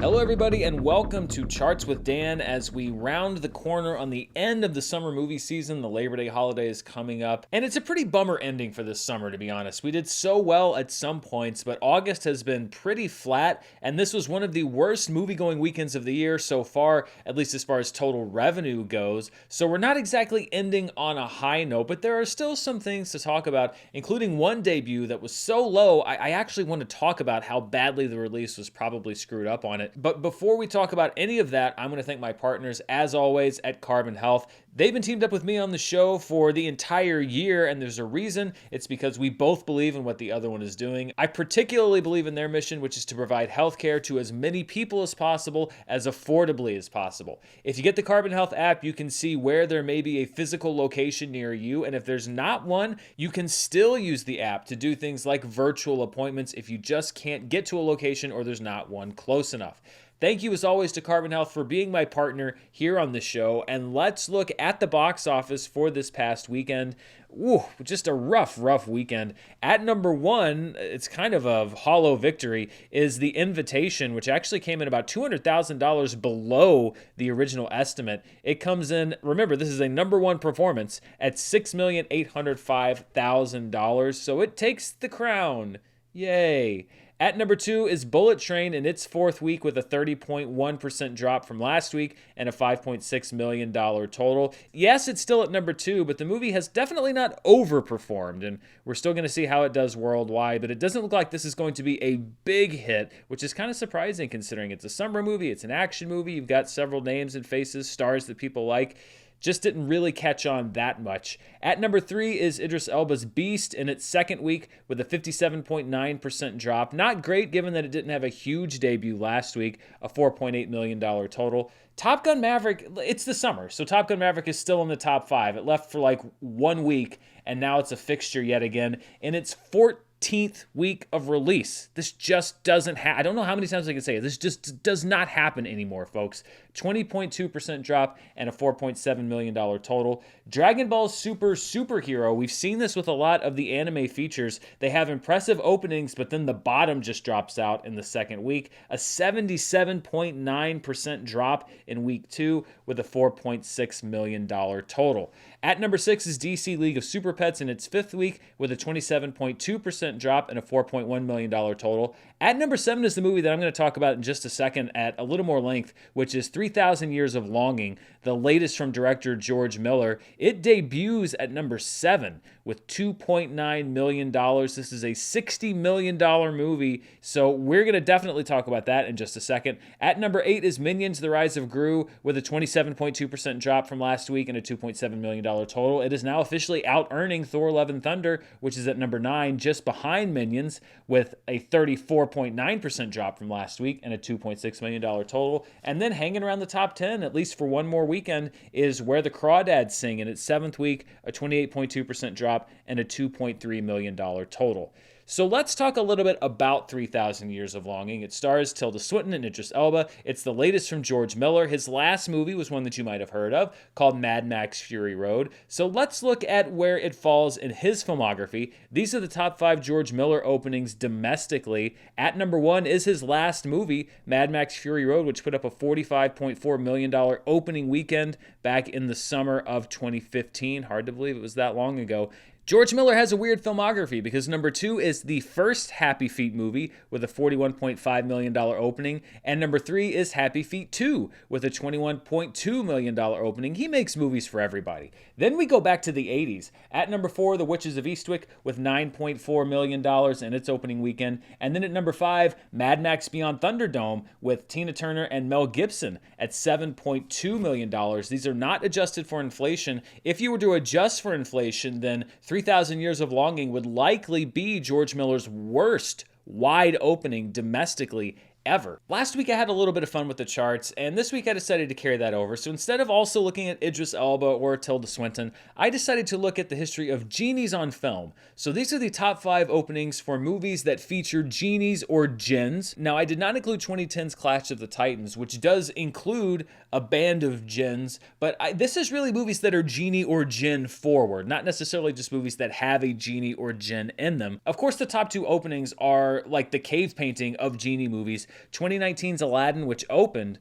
Hello everybody and welcome to Charts with Dan as we round the corner on the end of the summer movie season. The Labor Day holiday is coming up and it's a pretty bummer ending for this summer, to be honest. We did so well at some points, but August has been pretty flat and this was one of the worst movie-going weekends of the year so far, at least as far as total revenue goes. So we're not exactly ending on a high note, but there are still some things to talk about, including one debut that was so low, I actually want to talk about how badly the release was probably screwed up on it. But before we talk about any of that, I'm going to thank my partners, as always, at Carbon Health. They've been teamed up with me on the show for the entire year, and there's a reason. It's because we both believe in what the other one is doing. I particularly believe in their mission, which is to provide healthcare to as many people as possible, as affordably as possible. If you get the Carbon Health app, you can see where there may be a physical location near you, and if there's not one, you can still use the app to do things like virtual appointments if you just can't get to a location or there's not one close enough. Thank you as always to Carbon Health for being my partner here on the show, and let's look at the box office for this past weekend. Ooh, just a rough weekend. At number one, it's kind of a hollow victory, is The Invitation, which actually came in about $200,000 below the original estimate. It comes in, remember, this is a number one performance at $6,805,000, so it takes the crown. Yay. At number two is Bullet Train in its fourth week with a 30.1% drop from last week and a $5.6 million total. Yes, it's still at number two, but the movie has definitely not overperformed, and we're still going to see how it does worldwide, but it doesn't look like this is going to be a big hit, which is kind of surprising considering it's a summer movie, it's an action movie, you've got several names and faces, stars that people like. Just didn't really catch on that much. At number three is Idris Elba's Beast in its second week with a 57.9% drop. Not great given that it didn't have a huge debut last week, a $4.8 million total. Top Gun Maverick, it's the summer, so Top Gun Maverick is still in the top five. It left for like 1 week, and now it's a fixture yet again in its 14th week of release. This just doesn't happen. I don't know how many times I can say it. This just does not happen anymore, folks. 20.2% drop and a $4.7 million total. Dragon Ball Super Superhero. We've seen this with a lot of the anime features. They have impressive openings, but then the bottom just drops out in the second week. A 77.9% drop in week two with a $4.6 million total. At number six is DC League of Super Pets in its fifth week with a 27.2% drop and a $4.1 million total. At number seven is the movie that I'm going to talk about in just a second at a little more length, which is 3,000 Years of Longing, the latest from director George Miller. It debuts at number seven with $2.9 million. This is a $60 million movie, so we're going to definitely talk about that in just a second. At number eight is Minions: The Rise of Gru with a 27.2% drop from last week and a $2.7 million total. It is now officially out-earning Thor: Love and Thunder, which is at number nine, just behind Minions, with a 34.9% drop from last week and a $2.6 million total. And then hanging around the top 10, at least for one more weekend, is Where the Crawdads Sing in its seventh week, a 28.2% drop and a $2.3 million total. So let's talk a little bit about 3,000 Years of Longing. It stars Tilda Swinton and Idris Elba. It's the latest from George Miller. His last movie was one that you might have heard of, called Mad Max Fury Road. So let's look at where it falls in his filmography. These are the top five George Miller openings domestically. At number one is his last movie, Mad Max Fury Road, which put up a $45.4 million opening weekend back in the summer of 2015. Hard to believe it was that long ago. George Miller has a weird filmography because number two is the first Happy Feet movie with a $41.5 million opening, and number three is Happy Feet 2 with a $21.2 million opening. He makes movies for everybody. Then we go back to the 80s. At number four, The Witches of Eastwick with $9.4 million in its opening weekend, and then at number five, Mad Max Beyond Thunderdome with Tina Turner and Mel Gibson at $7.2 million. These are not adjusted for inflation. If you were to adjust for inflation, then 3,000 Years of Longing would likely be George Miller's worst wide opening domestically ever. Last week I had a little bit of fun with the charts, and this week I decided to carry that over. So instead of also looking at Idris Elba or Tilda Swinton, I decided to look at the history of genies on film. So these are the top five openings for movies that feature genies or djinns. Now, I did not include 2010's Clash of the Titans, which does include a band of djinns, but this is really movies that are genie or djinn forward, not necessarily just movies that have a genie or djinn in them. Of course, the top two openings are like the cave painting of genie movies, 2019's Aladdin, which opened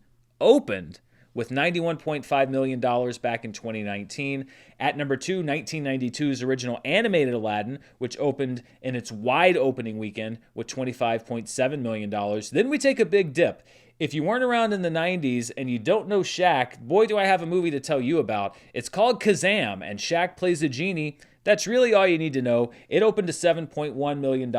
with $91.5 million back in 2019. At number 2, 1992's original animated Aladdin, which opened in its wide opening weekend with $25.7 million. Then we take a big dip. If you weren't around in the 90s and you don't know Shaq, boy, do I have a movie to tell you about. It's called Kazam, and Shaq plays a genie. That's really all you need to know. It opened to $7.1 million.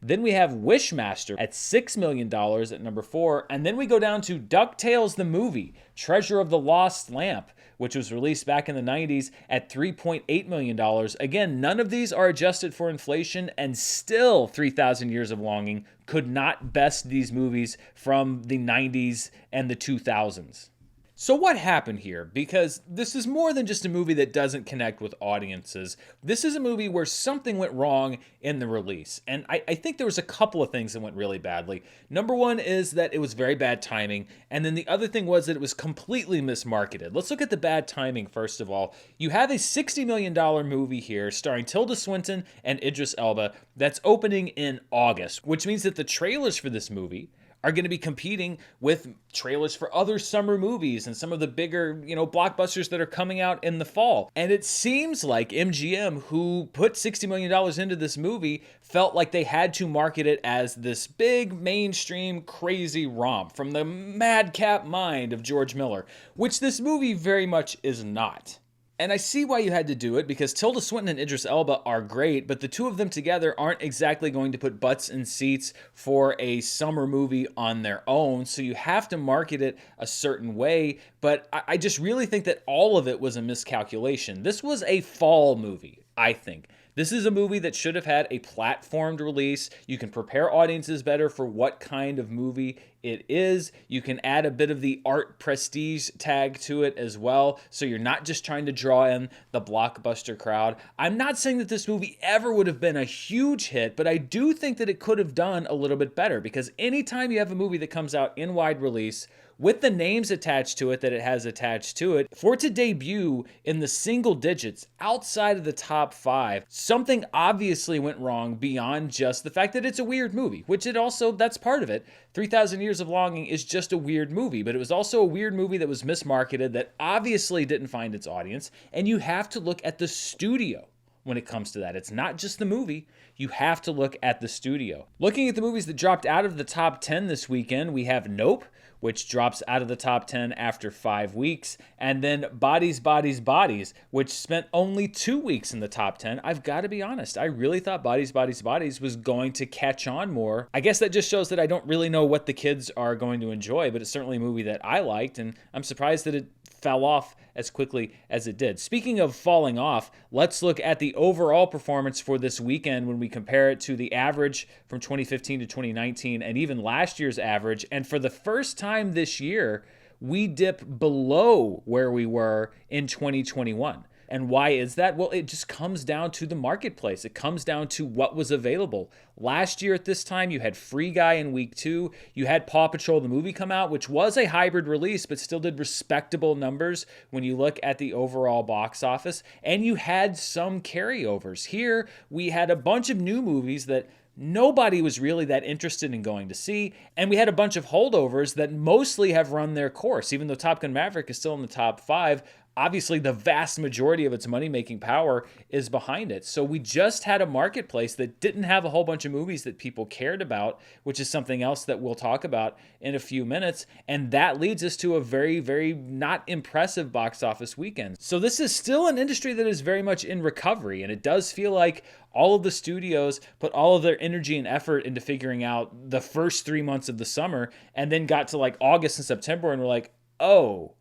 Then we have Wishmaster at $6 million at number 4. And then we go down to DuckTales the movie, Treasure of the Lost Lamp, which was released back in the 90s at $3.8 million. Again, none of these are adjusted for inflation, and still 3,000 Years of Longing could not best these movies from the 90s and the 2000s. So what happened here? Because this is more than just a movie that doesn't connect with audiences. This is a movie where something went wrong in the release. And I think there was a couple of things that went really badly. Number one is that it was very bad timing. And then the other thing was that it was completely mismarketed. Let's look at the bad timing first of all. You have a $60 million movie here starring Tilda Swinton and Idris Elba that's opening in August, which means that the trailers for this movie are going to be competing with trailers for other summer movies and some of the bigger, blockbusters that are coming out in the fall. And it seems like MGM, who put $60 million into this movie, felt like they had to market it as this big, mainstream, crazy romp from the madcap mind of George Miller, which this movie very much is not. And I see why you had to do it, because Tilda Swinton and Idris Elba are great, but the two of them together aren't exactly going to put butts in seats for a summer movie on their own, so you have to market it a certain way. But I just really think that all of it was a miscalculation. This was a fall movie, I think. This is a movie that should have had a platformed release. You can prepare audiences better for what kind of movie it is. You can add a bit of the art prestige tag to it as well, so you're not just trying to draw in the blockbuster crowd. I'm not saying that this movie ever would have been a huge hit, but I do think that it could have done a little bit better, because anytime you have a movie that comes out in wide release with the names attached to it that it has attached to it, for it to debut in the single digits outside of the top 5, something obviously went wrong beyond just the fact that it's a weird movie, which that's part of it. 3,000 Years of Longing is just a weird movie, but it was also a weird movie that was mismarketed, that obviously didn't find its audience, and you have to look at the studio when it comes to that. It's not just the movie. You have to look at the studio. Looking at the movies that dropped out of the top 10 this weekend, we have Nope, which drops out of the top 10 after 5 weeks, and then Bodies, Bodies, Bodies, which spent only 2 weeks in the top 10. I've got to be honest, I really thought Bodies, Bodies, Bodies was going to catch on more. I guess that just shows that I don't really know what the kids are going to enjoy, but it's certainly a movie that I liked, and I'm surprised that it fell off as quickly as it did. Speaking of falling off, let's look at the overall performance for this weekend when we compare it to the average from 2015 to 2019 and even last year's average. And for the first time this year, we dip below where we were in 2021. And why is that? Well, it just comes down to the marketplace. It comes down to what was available. Last year at this time, you had Free Guy in week 2. You had Paw Patrol the movie come out, which was a hybrid release, but still did respectable numbers when you look at the overall box office. And you had some carryovers. Here, we had a bunch of new movies that nobody was really that interested in going to see, and we had a bunch of holdovers that mostly have run their course. Even though Top Gun Maverick is still in the top 5, obviously the vast majority of its money-making power is behind it. So we just had a marketplace that didn't have a whole bunch of movies that people cared about, which is something else that we'll talk about in a few minutes. And that leads us to a very, very not impressive box office weekend. So this is still an industry that is very much in recovery, and it does feel like all of the studios put all of their energy and effort into figuring out the first 3 months of the summer, and then got to like August and September and were like, oh,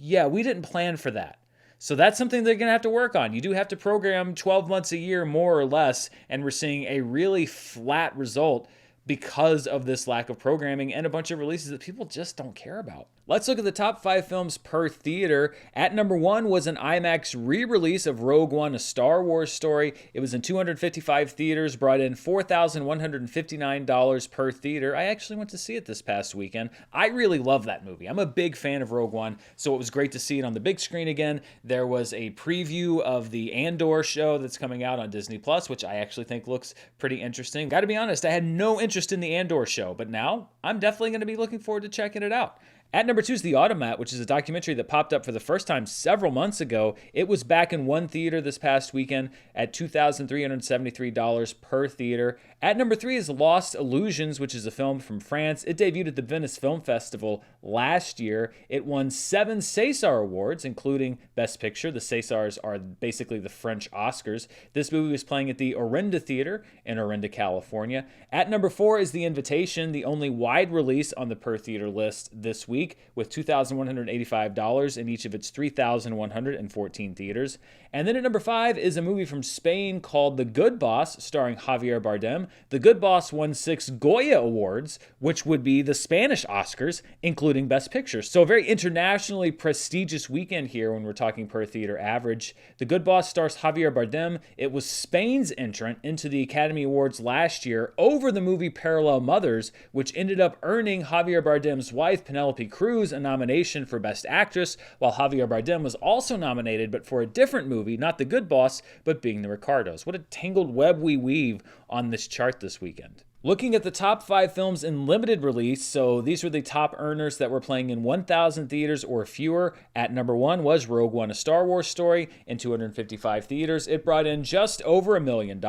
yeah, we didn't plan for that. So that's something they're going to have to work on. You do have to program 12 months a year, more or less, and we're seeing a really flat result because of this lack of programming and a bunch of releases that people just don't care about. Let's look at the top 5 films per theater. At number 1 was an IMAX re-release of Rogue One, a Star Wars story. It was in 255 theaters, brought in $4,159 per theater. I actually went to see it this past weekend. I really love that movie. I'm a big fan of Rogue One, so it was great to see it on the big screen again. There was a preview of the Andor show that's coming out on Disney+, which I actually think looks pretty interesting. Got to be honest, I had no interest in the Andor show, but now I'm definitely going to be looking forward to checking it out. At number 2 is The Automat, which is a documentary that popped up for the first time several months ago. It was back in one theater this past weekend at $2,373 per theater. At number 3 is Lost Illusions, which is a film from France. It debuted at the Venice Film Festival last year. It won 7 César Awards, including Best Picture. The Césars are basically the French Oscars. This movie was playing at the Orinda Theater in Orinda, California. At number 4 is The Invitation, the only wide release on the per theater list this week, with $2,185 in each of its 3,114 theaters. And then at number 5 is a movie from Spain called The Good Boss, starring Javier Bardem. The Good Boss won 6 Goya Awards, which would be the Spanish Oscars, including Best Picture. So a very internationally prestigious weekend here when we're talking per theater average. The Good Boss stars Javier Bardem. It was Spain's entrant into the Academy Awards last year over the movie Parallel Mothers, which ended up earning Javier Bardem's wife, Penelope Cruz, a nomination for Best Actress, while Javier Bardem was also nominated, but for a different movie, not The Good Boss, but Being the Ricardos. What a tangled web we weave on this chart this weekend. Looking at the top 5 films in limited release, so these were the top earners that were playing in 1,000 theaters or fewer. At number 1 was Rogue One, a Star Wars story. In 255 theaters, it brought in just over $1 million.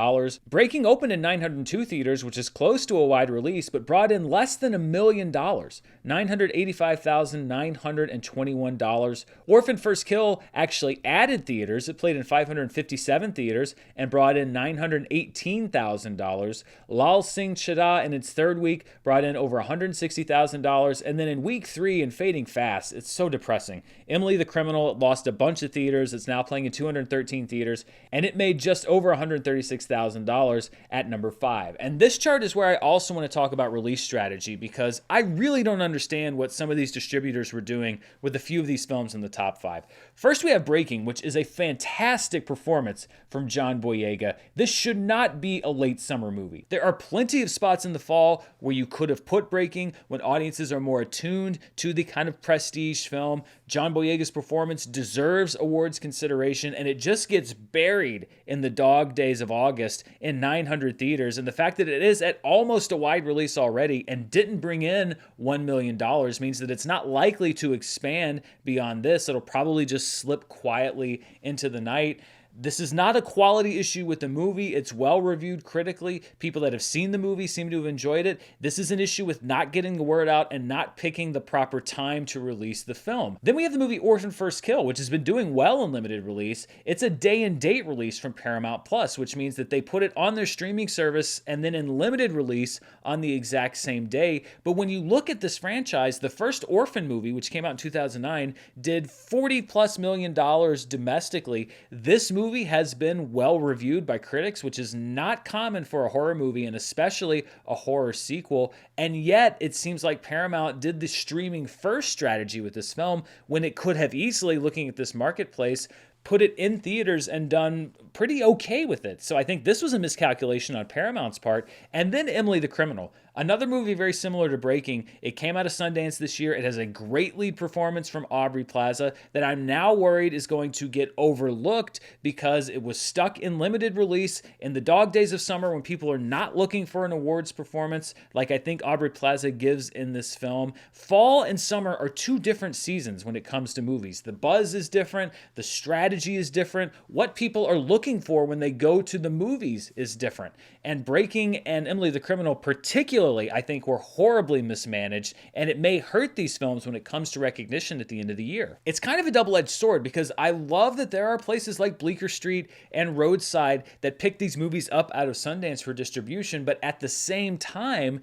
Breaking opened in 902 theaters, which is close to a wide release, but brought in less than $1 million, $985,921. Orphan First Kill actually added theaters. It played in 557 theaters and brought in $918,000. Lal Singh Chadha in its third week brought in over $160,000, and then in week 3 and fading fast, it's so depressing. Emily the Criminal lost a bunch of theaters. It's now playing in 213 theaters, and it made just over $136,000 at number 5. And this chart is where I also want to talk about release strategy, because I really don't understand what some of these distributors were doing with a few of these films in the top 5. First, we have Breaking, which is a fantastic performance from John Boyega. This should not be a late summer movie. There are plenty of spots in the fall where you could have put Breaking when audiences are more attuned to the kind of prestige film. John Boyega's performance deserves awards consideration, and it just gets buried in the dog days of August in 900 theaters. And the fact that it is at almost a wide release already and didn't bring in $1 million means that it's not likely to expand beyond this. It'll probably just slip quietly into the night. This is not a quality issue with the movie. It's well reviewed critically. People that have seen the movie seem to have enjoyed it. This is an issue with not getting the word out and not picking the proper time to release the film. Then we have the movie Orphan First Kill, which has been doing well in limited release. It's a day and date release from Paramount Plus, which means that they put it on their streaming service and then in limited release on the exact same day. But when you look at this franchise, the first Orphan movie, which came out in 2009, did $40+ million domestically. This movie has been well reviewed by critics, which is not common for a horror movie and especially a horror sequel. And yet it seems like Paramount did the streaming first strategy with this film when it could have easily, looking at this marketplace, put it in theaters and done pretty okay with it. So I think this was a miscalculation on Paramount's part. And then Emily the Criminal, another movie very similar to Breaking. It came out of Sundance this year. It has a great lead performance from Aubrey Plaza that I'm now worried is going to get overlooked because it was stuck in limited release in the dog days of summer when people are not looking for an awards performance like I think Aubrey Plaza gives in this film. Fall and summer are two different seasons when it comes to movies. The buzz is different. The strategy is different. What people are looking for when they go to the movies is different. And Breaking and Emily the Criminal particularly, I think, were horribly mismanaged, and it may hurt these films when it comes to recognition at the end of the year. It's kind of a double-edged sword because I love that there are places like Bleecker Street and Roadside that pick these movies up out of Sundance for distribution, but at the same time,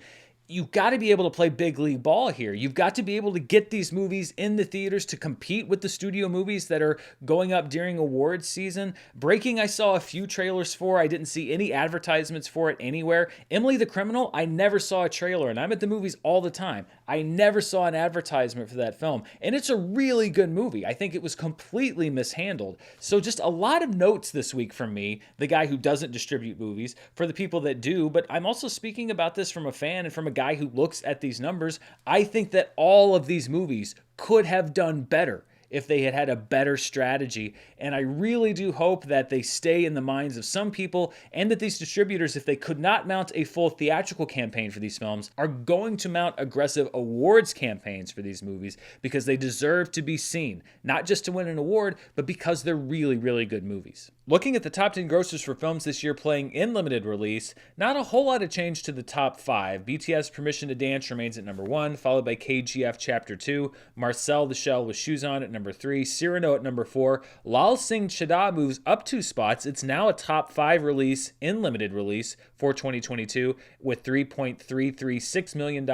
you've got to be able to play big league ball here. You've got to be able to get these movies in the theaters to compete with the studio movies that are going up during awards season. Breaking, I saw a few trailers for. I didn't see any advertisements for it anywhere. Emily the Criminal, I never saw a trailer, and I'm at the movies all the time. I never saw an advertisement for that film, and it's a really good movie. I think it was completely mishandled. So just a lot of notes this week from me, the guy who doesn't distribute movies, for the people that do, but I'm also speaking about this from a fan and from a guy who looks at these numbers. I think that all of these movies could have done better if they had had a better strategy. And I really do hope that they stay in the minds of some people, and that these distributors, if they could not mount a full theatrical campaign for these films, are going to mount aggressive awards campaigns for these movies, because they deserve to be seen, not just to win an award, but because they're really, really good movies. Looking at the top 10 grossers for films this year playing in limited release, not a whole lot of change to the top 5. BTS Permission to Dance remains at number 1, followed by KGF Chapter 2, Marcel the Shell with Shoes On at number 3, Cyrano at number 4, Lal Singh Chadha moves up 2 spots. It's now a top 5 release in limited release for 2022 with $3.336 million.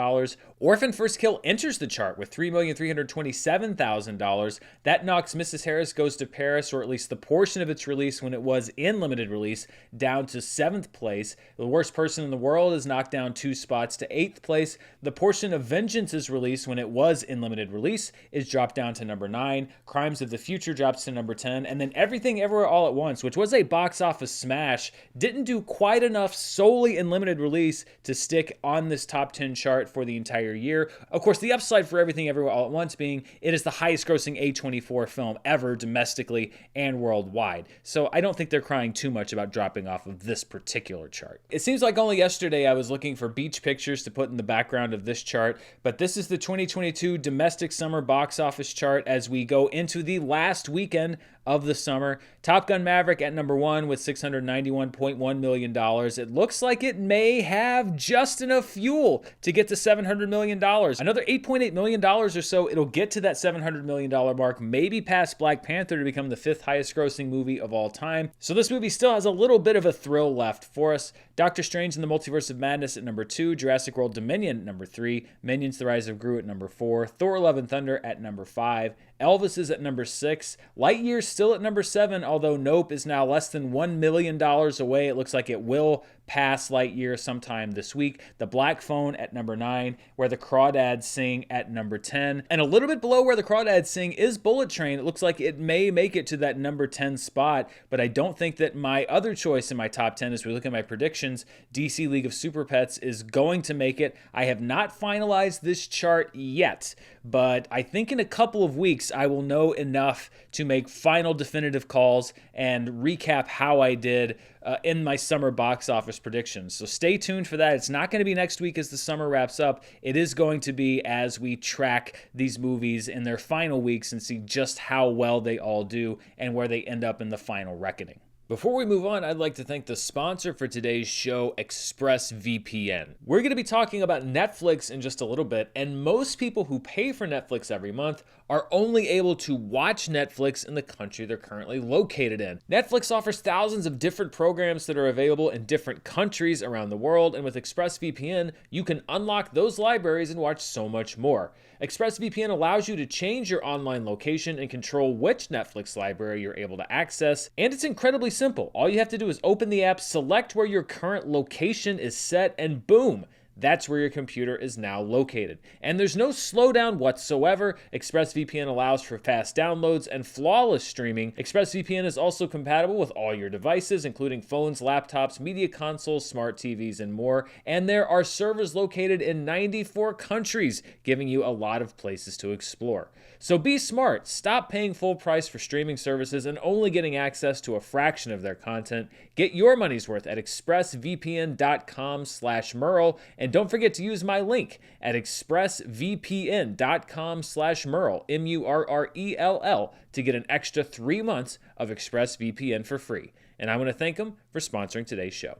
Orphan First Kill enters the chart with $3,327,000. That knocks Mrs. Harris Goes to Paris, or at least the portion of its release when it was in limited release, down to 7th place. The Worst Person in the World is knocked down 2 spots to 8th place. The portion of Vengeance's release when it was in limited release is dropped down to number 9. Crimes of the Future drops to number 10. And then Everything Everywhere All at Once, which was a box office smash, didn't do quite enough solely in limited release to stick on this top 10 chart for the entire year. Of course, the upside for Everything Everywhere All at Once being it is the highest grossing A24 film ever domestically and worldwide. So I don't think they're crying too much about dropping off of this particular chart. It seems like only yesterday I was looking for beach pictures to put in the background of this chart, but this is the 2022 domestic summer box office chart as we go into the last weekend of the summer. Top Gun Maverick at number 1 with $691.1 million. It looks like it may have just enough fuel to get to $700 million. Another $8.8 million or so, it'll get to that $700 million mark, maybe past Black Panther to become the 5th highest grossing movie of all time. So this movie still has a little bit of a thrill left for us. Doctor Strange in the Multiverse of Madness at number 2, Jurassic World Dominion at number 3, Minions: The Rise of Gru at number 4, Thor: Love and Thunder at number 5, Elvis is at number 6, Lightyear still at number 7, although Nope is now less than $1 million away. It looks like it will pass Lightyear sometime this week. The Black Phone at number 9, Where the Crawdads Sing at number 10. And a little bit below Where the Crawdads Sing is Bullet Train. It looks like it may make it to that number 10 spot, but I don't think that my other choice in my top 10, as we look at my predictions, DC League of Super Pets, is going to make it. I have not finalized this chart yet, but I think in a couple of weeks I will know enough to make final definitive calls and recap how I did in my summer box office predictions. So stay tuned for that. It's not going to be next week as the summer wraps up. It is going to be as we track these movies in their final weeks and see just how well they all do and where they end up in the final reckoning. Before we move on, I'd like to thank the sponsor for today's show, ExpressVPN. We're going to be talking about Netflix in just a little bit, and most people who pay for Netflix every month are only able to watch Netflix in the country they're currently located in. Netflix offers thousands of different programs that are available in different countries around the world, and with ExpressVPN, you can unlock those libraries and watch so much more. ExpressVPN allows you to change your online location and control which Netflix library you're able to access, and it's incredibly simple. All you have to do is open the app, select where your current location is set, and boom, that's where your computer is now located. And there's no slowdown whatsoever. ExpressVPN allows for fast downloads and flawless streaming. ExpressVPN is also compatible with all your devices, including phones, laptops, media consoles, smart TVs, and more. And there are servers located in 94 countries, giving you a lot of places to explore. So be smart. Stop paying full price for streaming services and only getting access to a fraction of their content. Get your money's worth at expressvpn.com/Murrell. And don't forget to use my link at expressvpn.com/Murrell, Murrell, to get an extra 3 months of ExpressVPN for free. And I want to thank them for sponsoring today's show.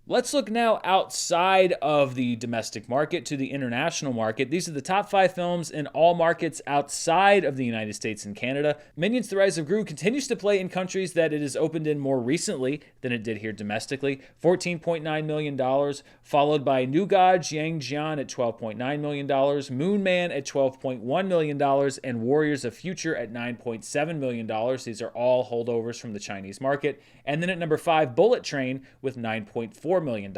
Let's look now outside of the domestic market to the international market. These are the top 5 films in all markets outside of the United States and Canada. Minions: The Rise of Gru continues to play in countries that it has opened in more recently than it did here domestically. $14.9 million, followed by New Gods, Jian at $12.9 million, Moon Man at $12.1 million, and Warriors of Future at $9.7 million. These are all holdovers from the Chinese market. And then at number 5, Bullet Train with $9.4 million.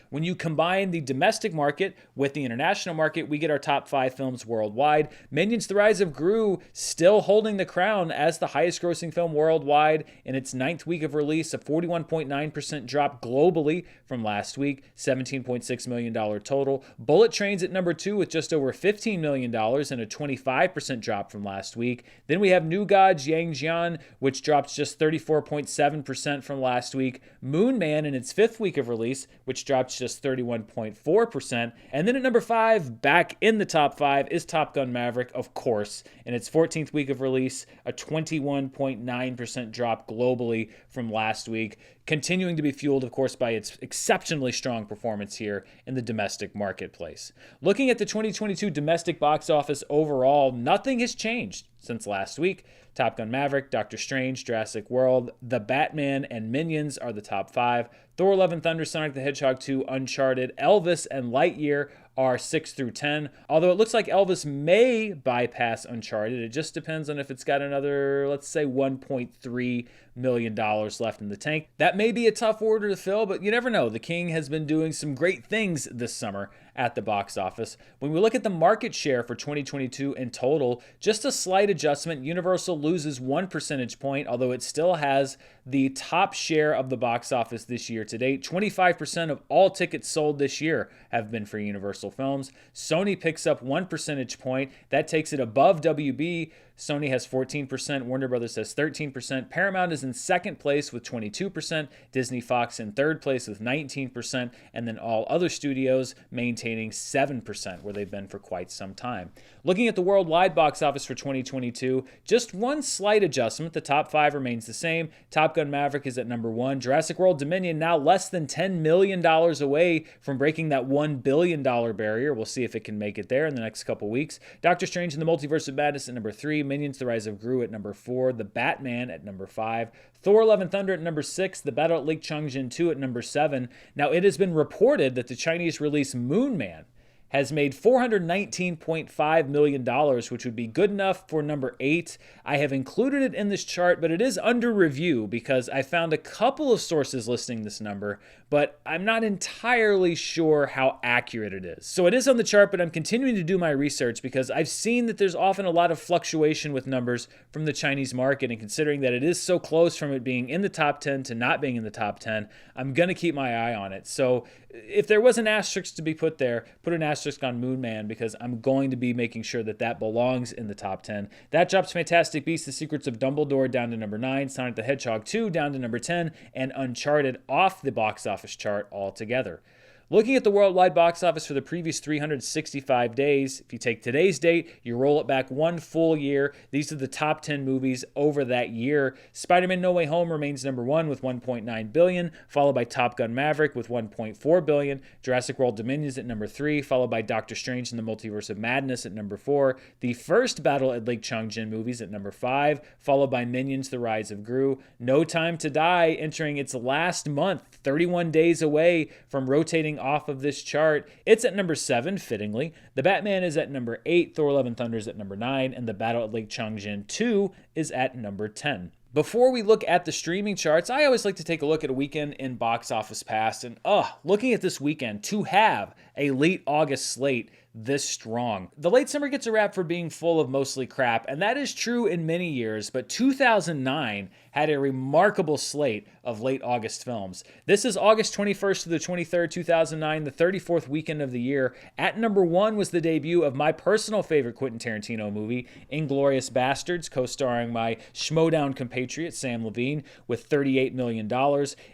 When you combine the domestic market with the international market, we get our top 5 films worldwide. Minions: The Rise of Gru still holding the crown as the highest grossing film worldwide in its 9th week of release, a 41.9% drop globally from last week, $17.6 million total. Bullet Train's at number 2 with just over $15 million and a 25% drop from last week. Then we have New Gods, Jian, which dropped just 34.7% from last week. Moon Man in its 5th week of release, which dropped just 31.4%. And then at number 5, back in the top 5, is Top Gun Maverick, of course, in its 14th week of release, a 21.9% drop globally from last week, continuing to be fueled, of course, by its exceptionally strong performance here in the domestic marketplace. Looking at the 2022 domestic box office overall, nothing has changed since last week. Top Gun Maverick, Doctor Strange, Jurassic World, The Batman, and Minions are the top 5. Thor: Love and Thunder, Sonic the Hedgehog 2, Uncharted, Elvis, and Lightyear are 6 through 10. Although it looks like Elvis may bypass Uncharted. It just depends on if it's got another, let's say, $1.3 million left in the tank. That may be a tough order to fill, but you never know. The King has been doing some great things this summer at the box office. When we look at the market share for 2022 in total, just a slight adjustment. Universal loses 1 percentage point, although it still has the top share of the box office this year to date. 25% of all tickets sold this year have been for Universal Films. Sony picks up 1 percentage point. That takes it above WB. Sony has 14%, Warner Brothers has 13%, Paramount is in second place with 22%, Disney Fox in third place with 19%, and then all other studios maintaining 7%, where they've been for quite some time. Looking at the worldwide box office for 2022, just one slight adjustment. The top 5 remains the same. Top Gun Maverick is at number 1. Jurassic World Dominion now less than $10 million away from breaking that $1 billion barrier. We'll see if it can make it there in the next couple weeks. Doctor Strange and the Multiverse of Madness at number 3. Minions: The Rise of Gru at number 4. The Batman at number 5. Thor: Love and Thunder at number 6. The Battle at Lake Changjin 2 at number 7. Now, it has been reported that the Chinese release Moon Man has made $419.5 million, which would be good enough for number 8. I have included it in this chart, but it is under review because I found a couple of sources listing this number, but I'm not entirely sure how accurate it is. So it is on the chart, but I'm continuing to do my research because I've seen that there's often a lot of fluctuation with numbers from the Chinese market, and considering that it is so close from it being in the top 10 to not being in the top 10, I'm going to keep my eye on it. So if there was an asterisk to be put there, put an asterisk on Moon Man because I'm going to be making sure that that belongs in the top 10. That drops Fantastic Beasts: The Secrets of Dumbledore down to number 9, Sonic the Hedgehog 2 down to number 10, and Uncharted off the box office chart altogether. Looking at the worldwide box office for the previous 365 days, if you take today's date, you roll it back one full year. These are the top 10 movies over that year. Spider-Man: No Way Home remains number 1 with $1.9 billion, followed by Top Gun Maverick with $1.4 billion. Jurassic World Dominion is at number 3, followed by Doctor Strange and the Multiverse of Madness at number 4. The first Battle at Lake Changjin movies at number 5, followed by Minions: The Rise of Gru. No Time to Die entering its last month, 31 days away from rotating off of this chart. It's at number 7, fittingly. The Batman is at number 8, Thor: Love and Thunder is at number 9, and The Battle at Lake Changjin 2 is at number 10. Before we look at the streaming charts, I always like to take a look at a weekend in Box Office Pass, and looking at this weekend, to have a late August slate this strong. The late summer gets a rap for being full of mostly crap, and that is true in many years, but 2009 had a remarkable slate of late August films. This is August 21st to the 23rd, 2009, the 34th weekend of the year. At number 1 was the debut of my personal favorite Quentin Tarantino movie, Inglourious Basterds, co-starring my schmodown compatriot Sam Levine with $38 million.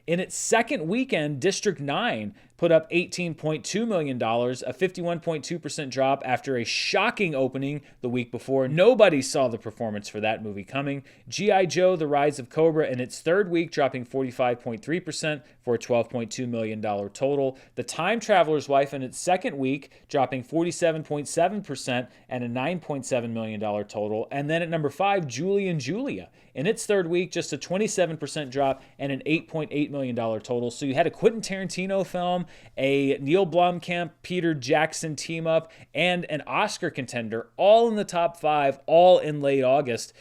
In its second weekend, District 9 put up $18.2 million, a 51.2% drop after a shocking opening the week before. Nobody saw the performance for that movie coming. G.I. Joe, The Rise of Cobra, in its third week, dropping 45.3% for a $12.2 million total. The Time Traveler's Wife, in its second week, dropping 47.7% and a $9.7 million total. And then at number 5, Julie and Julia. In its third week, just a 27% drop and an $8.8 million total. So you had a Quentin Tarantino film, a Neil Blomkamp, Peter Jackson team up, and an Oscar contender, all in the top 5, all in late August.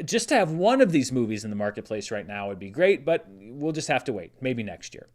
Just to have one of these movies in the marketplace right now would be great, but we'll just have to wait, maybe next year.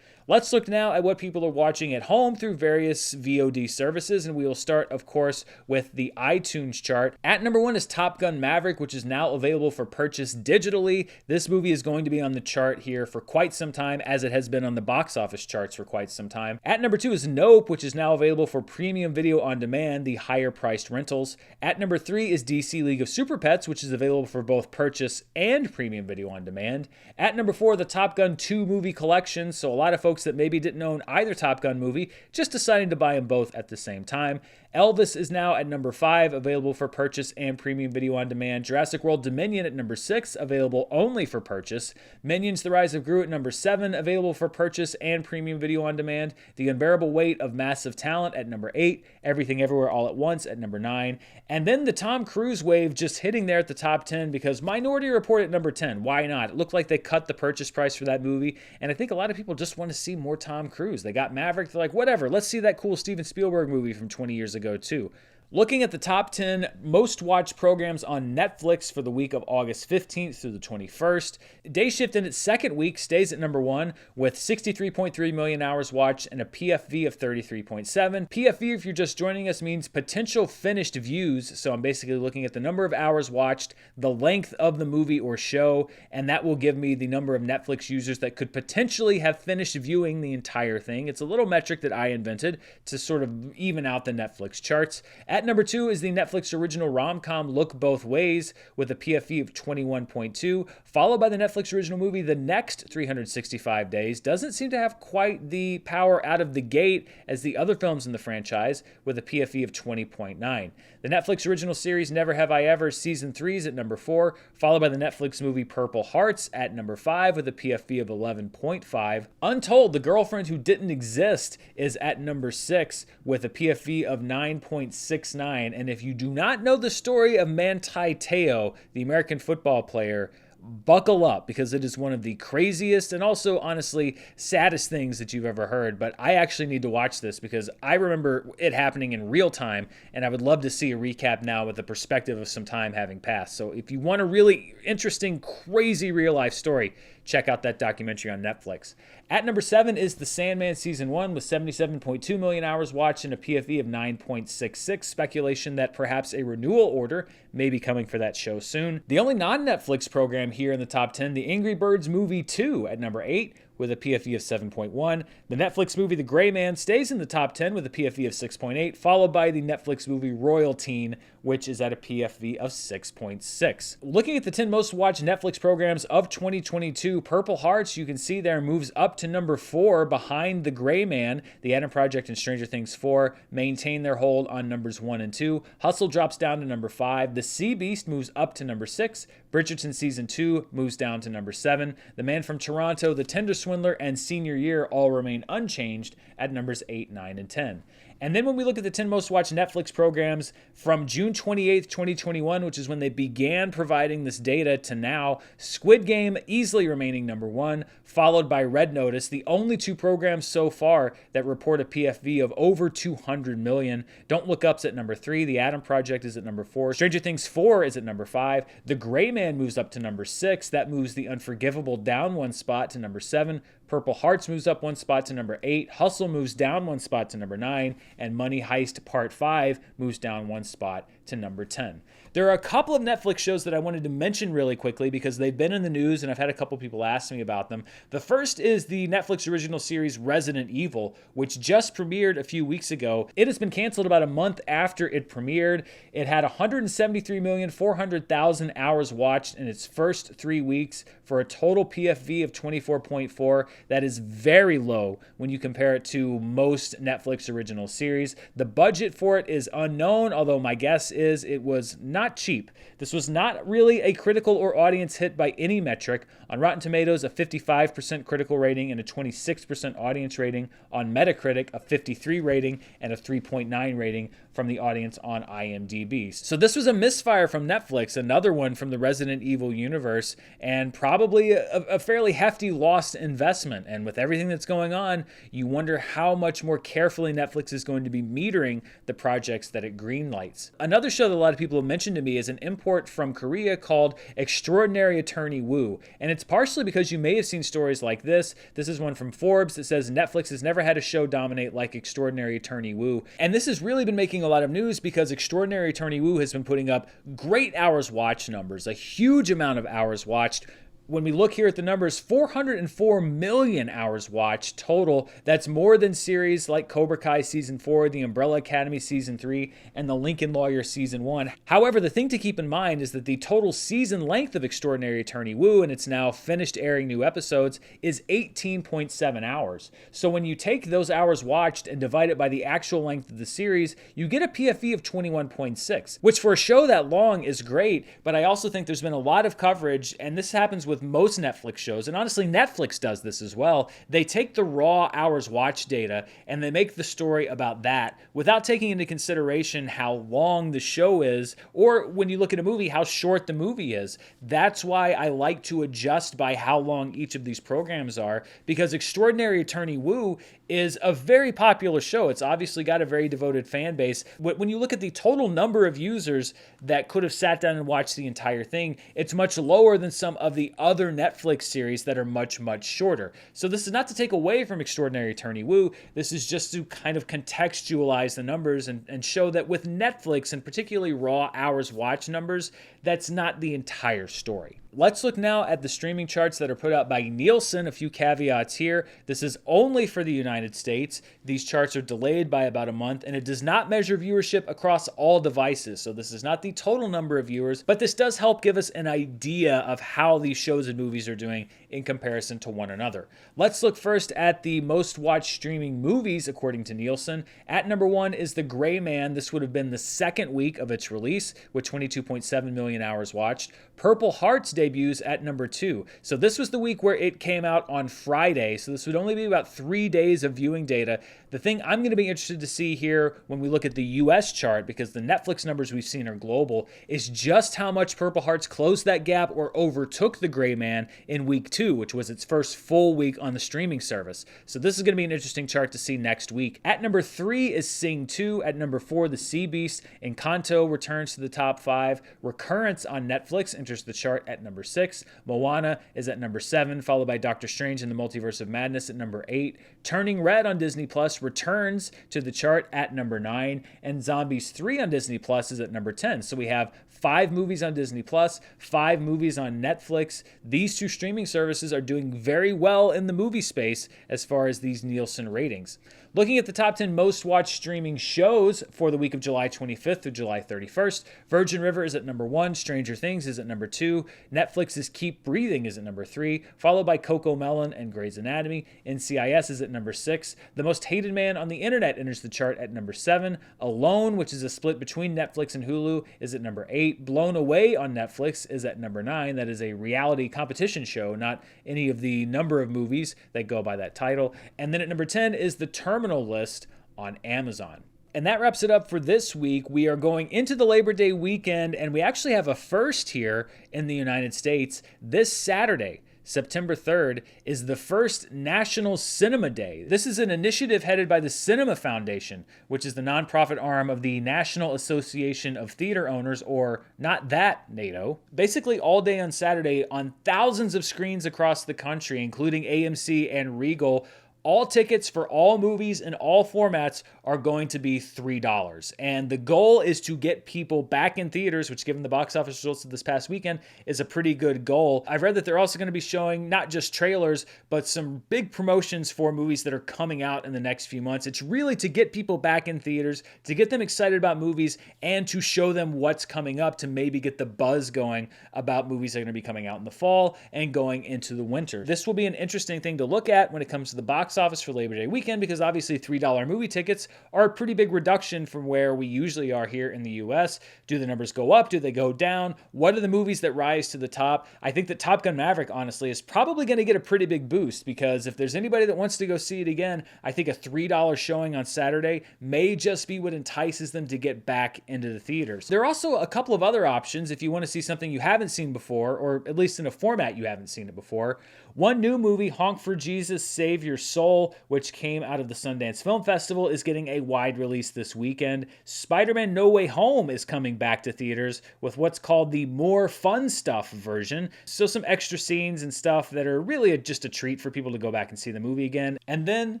Let's look now at what people are watching at home through various VOD services, and we will start, of course, with the iTunes chart. At number 1 is Top Gun Maverick, which is now available for purchase digitally. This movie is going to be on the chart here for quite some time, as it has been on the box office charts for quite some time. At number 2 is Nope, which is now available for premium video on demand, the higher-priced rentals. At number 3 is DC League of Super Pets, which is available for both purchase and premium video on demand. At number 4, the Top Gun 2 movie collection, so a lot of folks that maybe didn't own either Top Gun movie, just deciding to buy them both at the same time. Elvis is now at number 5, available for purchase and premium video on demand. Jurassic World Dominion at number 6, available only for purchase. Minions: The Rise of Gru at number 7, available for purchase and premium video on demand. The Unbearable Weight of Massive Talent at number 8. Everything Everywhere All at Once at number 9. And then the Tom Cruise wave just hitting there at the top 10 because Minority Report at number 10. Why not? It looked like they cut the purchase price for that movie, and I think a lot of people just want to see more Tom Cruise. They got Maverick, they're like, whatever, let's see that cool Steven Spielberg movie from 20 years ago too. Looking at the top 10 most watched programs on Netflix for the week of August 15th through the 21st, Day Shift in its second week stays at number 1 with 63.3 million hours watched and a PFV of 33.7. PFV, if you're just joining us, means potential finished views. So I'm basically looking at the number of hours watched, the length of the movie or show, and that will give me the number of Netflix users that could potentially have finished viewing the entire thing. It's a little metric that I invented to sort of even out the Netflix charts. At number 2 is the Netflix original rom-com Look Both Ways with a PFV of 21.2, followed by the Netflix original movie The Next 365 Days. Doesn't seem to have quite the power out of the gate as the other films in the franchise with a PFV of 20.9. The Netflix original series Never Have I Ever Season 3 is at number 4, followed by the Netflix movie Purple Hearts at number 5 with a PFV of 11.5. Untold, The Girlfriend Who Didn't Exist is at number 6 with a PFV of 9.69. And if you do not know the story of Manti Te'o, the American football player, buckle up because it is one of the craziest and also honestly saddest things that you've ever heard. But I actually need to watch this because I remember it happening in real time, and I would love to see a recap now with the perspective of some time having passed. So if you want a really interesting, crazy real life story, check out that documentary on Netflix. At number 7 is The Sandman Season 1 with 77.2 million hours watched and a PFV of 9.66. Speculation that perhaps a renewal order may be coming for that show soon. The only non-Netflix program here in the top 10, The Angry Birds Movie 2 at number 8 with a PFV of 7.1. The Netflix movie The Gray Man stays in the top 10 with a PFV of 6.8, followed by the Netflix movie Royal Teen, which is at a PFV of 6.6. Looking at the 10 most watched Netflix programs of 2022, Purple Hearts, you can see there, moves up to number 4 behind The Gray Man. The Adam Project and Stranger Things 4 maintain their hold on numbers 1 and 2. Hustle drops down to number 5. The Sea Beast moves up to number 6. Bridgerton Season 2 moves down to number 7. The Man from Toronto, The Tender Swindler, and Senior Year all remain unchanged at numbers 8, 9, and 10. And then when we look at the 10 most watched Netflix programs from June 28th, 2021, which is when they began providing this data, to now, Squid Game easily remaining number 1, followed by Red Notice, the only 2 programs so far that report a PFV of over 200 million. Don't Look Up's at number 3. The Adam Project is at number 4. Stranger Things 4 is at number 5. The Gray Man moves up to number 6. That moves The Unforgivable down 1 spot to number 7. Purple Hearts moves up 1 spot to number 8. Hustle moves down 1 spot to number 9. And Money Heist Part 5 moves down 1 spot to number 10. There are a couple of Netflix shows that I wanted to mention really quickly because they've been in the news and I've had a couple people ask me about them. The first is the Netflix original series Resident Evil, which just premiered a few weeks ago. It has been canceled about a month after it premiered. It had 173,400,000 hours watched in its first 3 weeks for a total PFV of 24.4. That is very low when you compare it to most Netflix original series. The budget for it is unknown, although my guess is it was not cheap. This was not really a critical or audience hit by any metric. On Rotten Tomatoes, a 55% critical rating and a 26% audience rating. On Metacritic, a 53 rating and a 3.9 rating from the audience on IMDb. So this was a misfire from Netflix, another one from the Resident Evil universe, and probably a fairly hefty lost investment. And with everything that's going on, you wonder how much more carefully Netflix is going to be metering the projects that it greenlights. Another show that a lot of people have mentioned to me is an import from Korea called Extraordinary Attorney Woo. And it's partially because you may have seen stories like this. This is one from Forbes that says Netflix has never had a show dominate like Extraordinary Attorney Woo. And this has really been making a lot of news because Extraordinary Attorney Woo has been putting up great hours watched numbers, a huge amount of hours watched. When we look here at the numbers, 404 million hours watched total. That's more than series like Cobra Kai Season 4, The Umbrella Academy Season 3, and The Lincoln Lawyer Season 1. However, the thing to keep in mind is that the total season length of Extraordinary Attorney Woo, and it's now finished airing new episodes, is 18.7 hours. So when you take those hours watched and divide it by the actual length of the series, you get a PFE of 21.6, which for a show that long is great, but I also think there's been a lot of coverage, and this happens with most Netflix shows, and honestly Netflix does this as well. They take the raw hours watch data and they make the story about that without taking into consideration how long the show is, or when you look at a movie, how short the movie is. That's why I like to adjust by how long each of these programs are, because Extraordinary Attorney Woo is a very popular show. It's obviously got a very devoted fan base. When you look at the total number of users that could have sat down and watched the entire thing, it's much lower than some of the other Netflix series that are much, much shorter. So this is not to take away from Extraordinary Attorney Woo. This is just to kind of contextualize the numbers and show that with Netflix, and particularly raw hours watch numbers, that's not the entire story. Let's look now at the streaming charts that are put out by Nielsen. A few caveats here. This is only for the United States. These charts are delayed by about a month, and it does not measure viewership across all devices. So this is not the total number of viewers, but this does help give us an idea of how these shows and movies are doing in comparison to one another. Let's look first at the most watched streaming movies according to Nielsen. At number 1 is The Gray Man. This would have been the second week of its release with 22.7 million hours watched. Purple Hearts debuts at number 2. So this was the week where it came out on Friday. So this would only be about 3 days of viewing data. The thing I'm going to be interested to see here when we look at the US chart, because the Netflix numbers we've seen are global, is just how much Purple Hearts closed that gap or overtook The Gray Man in week 2, which was its first full week on the streaming service. So this is going to be an interesting chart to see next week. At number 3 is Sing 2. At number 4, The Sea Beast. Encanto returns to the top 5. Recurrence on Netflix enters the chart at number 6. Moana is at number 7, followed by Doctor Strange in the Multiverse of Madness at number 8. Turning Red on Disney Plus returns to the chart at number 9. And Zombies 3 on Disney Plus is at number 10. So we have 5 movies on Disney Plus, 5 movies on Netflix. These two streaming services are doing very well in the movie space as far as these Nielsen ratings. Looking at the top 10 most watched streaming shows for the week of July 25th through July 31st, Virgin River is at number 1, Stranger Things is at number 2, Netflix's Keep Breathing is at number 3, followed by Coco Melon and Grey's Anatomy. NCIS is at number 6. The Most Hated Man on the Internet enters the chart at number 7. Alone, which is a split between Netflix and Hulu, is at number 8. Blown Away on Netflix is at number 9. That is a reality competition show, not any of the number of movies that go by that title. And then at number 10 is The Terminal List on Amazon. And that wraps it up for this week. We are going into the Labor Day weekend, and we actually have a first here in the United States. This Saturday, September 3rd, is the first National Cinema Day. This is an initiative headed by the Cinema Foundation, which is the nonprofit arm of the National Association of Theater Owners, or not that NATO. Basically, all day on Saturday, on thousands of screens across the country, including AMC and Regal, all tickets for all movies in all formats are going to be $3. And the goal is to get people back in theaters, which, given the box office results of this past weekend, is a pretty good goal. I've read that they're also going to be showing not just trailers, but some big promotions for movies that are coming out in the next few months. It's really to get people back in theaters, to get them excited about movies, and to show them what's coming up, to maybe get the buzz going about movies that are going to be coming out in the fall and going into the winter. This will be an interesting thing to look at when it comes to the box office for Labor Day weekend, because obviously $3 movie tickets are a pretty big reduction from where we usually are here in the US. Do the numbers go up? Do they go down? What are the movies that rise to the top? I think that Top Gun Maverick, honestly, is probably going to get a pretty big boost, because if there's anybody that wants to go see it again, I think a $3 showing on Saturday may just be what entices them to get back into the theaters. There are also a couple of other options if you want to see something you haven't seen before, or at least in a format you haven't seen it before. One new movie, Honk for Jesus, Save Your Soul, which came out of the Sundance Film Festival, is getting a wide release this weekend. Spider-Man No Way Home is coming back to theaters with what's called the More Fun Stuff version. So some extra scenes and stuff that are really just a treat for people to go back and see the movie again. And then,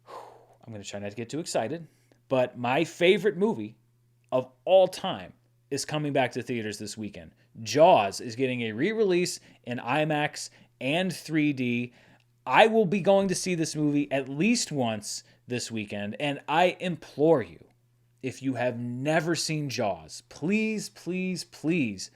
I'm going to try not to get too excited, but my favorite movie of all time is coming back to theaters this weekend. Jaws is getting a re-release in IMAX and 3D. I will be going to see this movie at least once this weekend, and I implore you, if you have never seen Jaws, please, please, please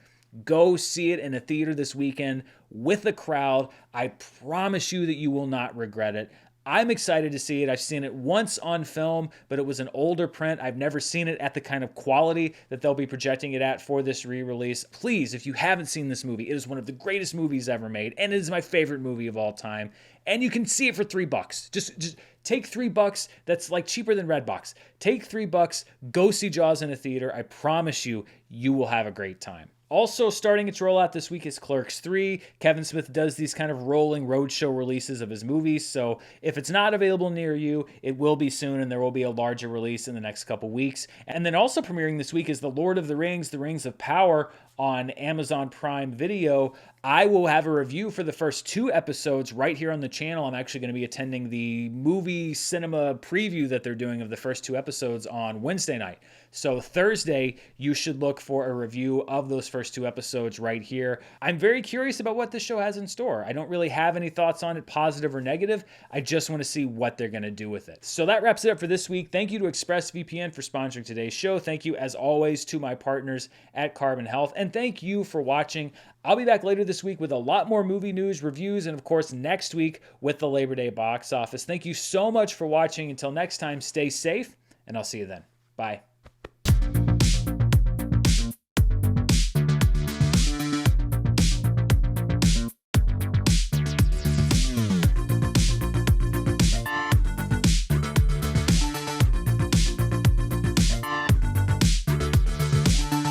go see it in a theater this weekend with a crowd. I promise you that you will not regret it. I'm excited to see it. I've seen it once on film, but it was an older print. I've never seen it at the kind of quality that they'll be projecting it at for this re-release. Please, if you haven't seen this movie, it is one of the greatest movies ever made, and it is my favorite movie of all time. And you can see it for $3. Just take $3. That's like cheaper than Redbox. Take $3. Go see Jaws in a theater. I promise you, you will have a great time. Also starting its rollout this week is Clerks 3. Kevin Smith does these kind of rolling roadshow releases of his movies, so if it's not available near you, it will be soon, and there will be a larger release in the next couple weeks. And then also premiering this week is The Lord of the Rings, The Rings of Power on Amazon Prime Video. I will have a review for the first 2 episodes right here on the channel. I'm actually going to be attending the movie cinema preview that they're doing of the first 2 episodes on Wednesday night. So Thursday, you should look for a review of those first 2 episodes right here. I'm very curious about what this show has in store. I don't really have any thoughts on it, positive or negative. I just want to see what they're going to do with it. So that wraps it up for this week. Thank you to ExpressVPN for sponsoring today's show. Thank you, as always, to my partners at Carbon Health. And thank you for watching. I'll be back later this week with a lot more movie news, reviews, and of course next week with the Labor Day box office. Thank you so much for watching. Until next time, stay safe, and I'll see you then. Bye.